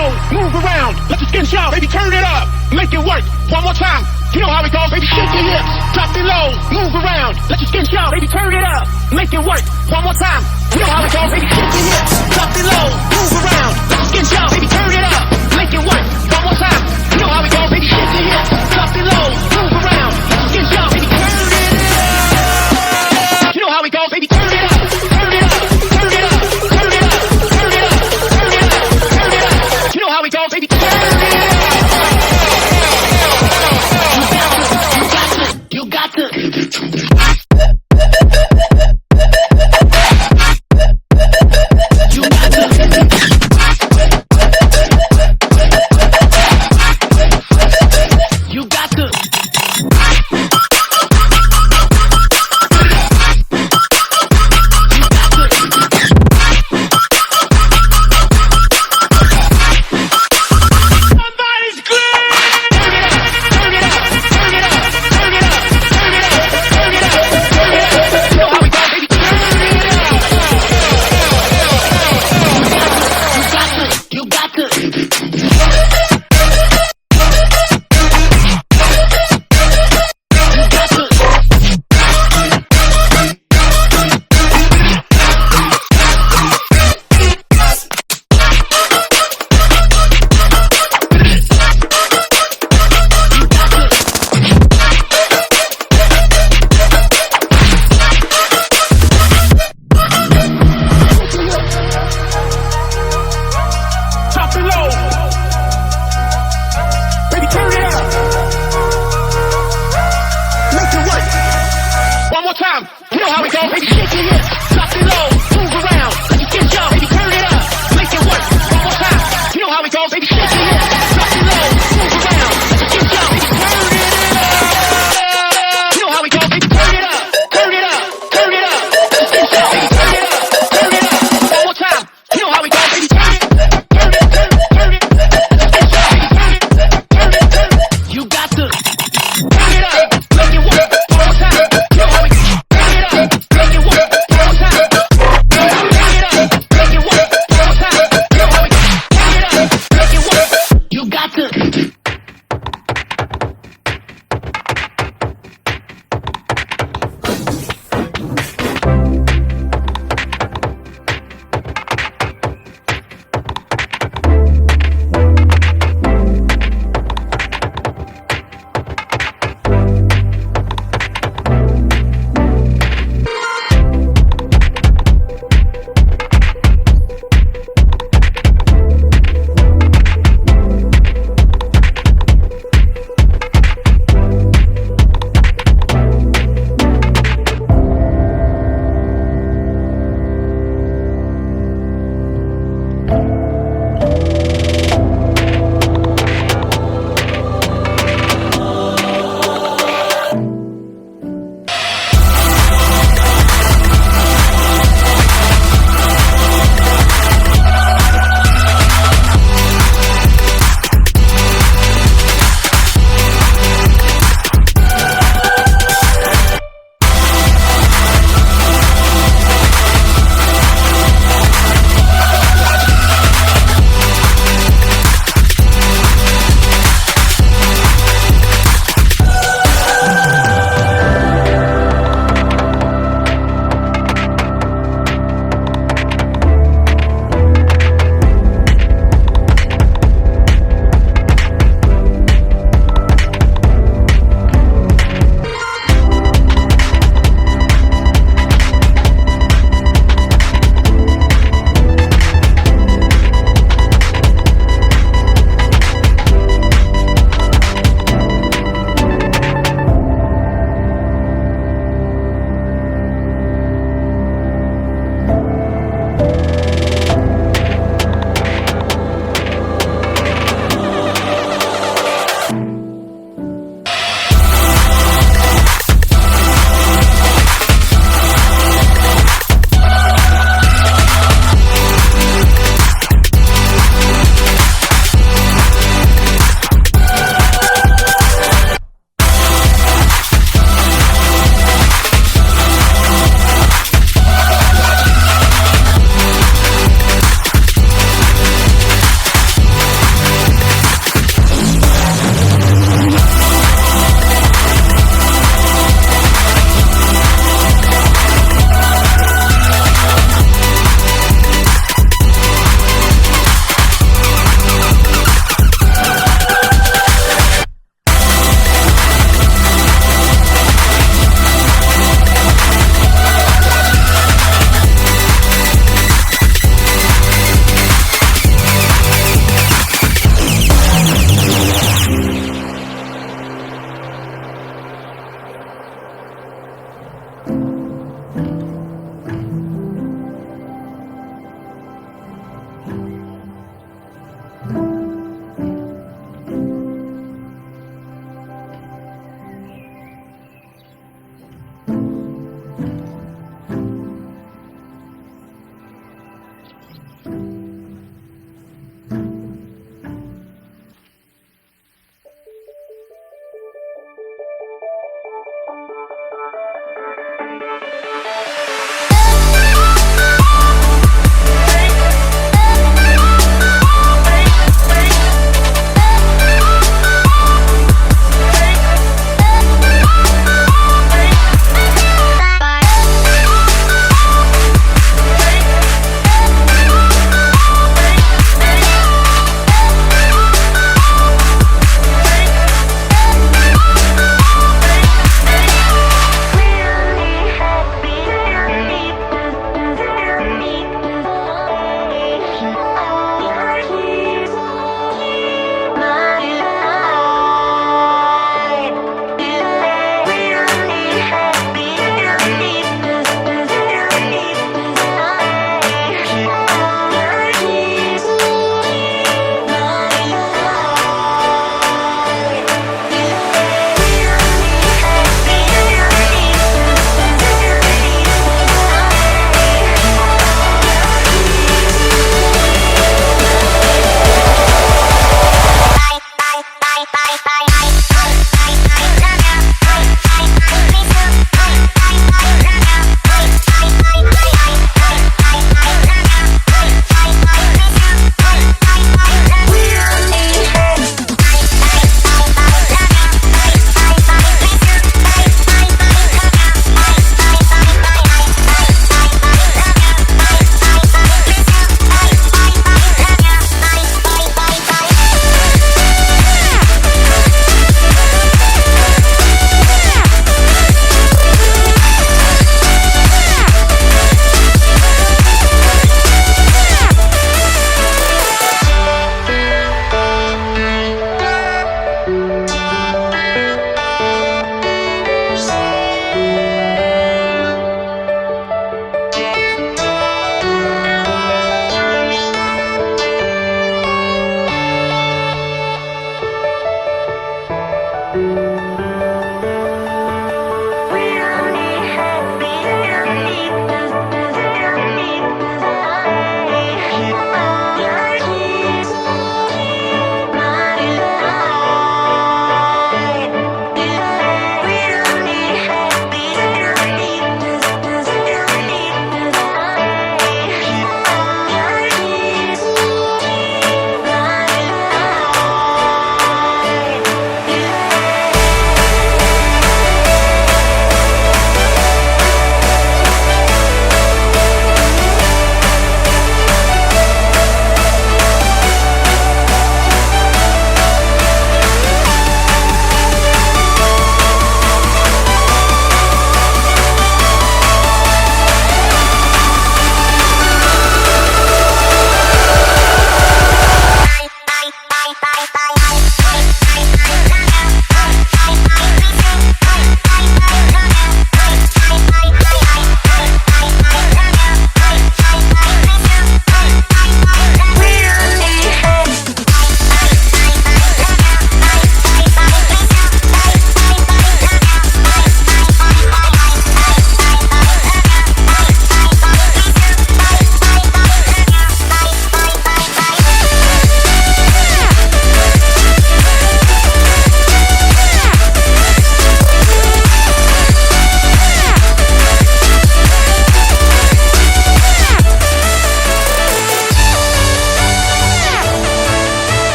low, move around, let the skin shout, baby, turn it up, make it work, one more time, you know how it goes, baby, shake your hips, drop it low, move around, let your skin shout, baby, turn it up, make it work, one more time, you know how it goes, baby, shake your hips, drop it low, move around, let your skin shout, baby, turn it up, make it work, one more time, you know how it goes, baby, shake your hips, drop it low, move around, let your skin shout, baby, turn it up, you know how it goes, baby, turn it up, turn it up, turn it up, turn it up, turn it up, turn it up, turn it up, you know how it goes, baby, turn it up. You got to give it to me. You got to. You got to. Make it work.